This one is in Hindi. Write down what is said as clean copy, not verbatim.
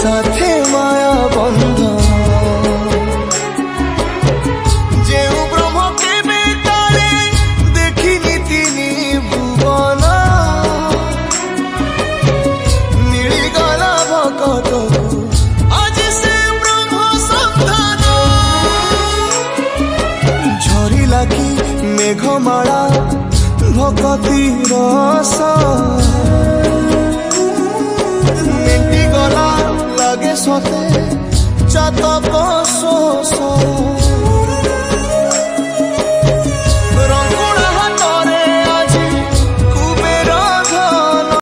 साथे माया बंधन जेउ ब्रह्म के बेतारे देखिनी तिनी भुवन मिलिगला भकत आज से ब्रह्म संधान झरिला कि मेघमाला भक्तिर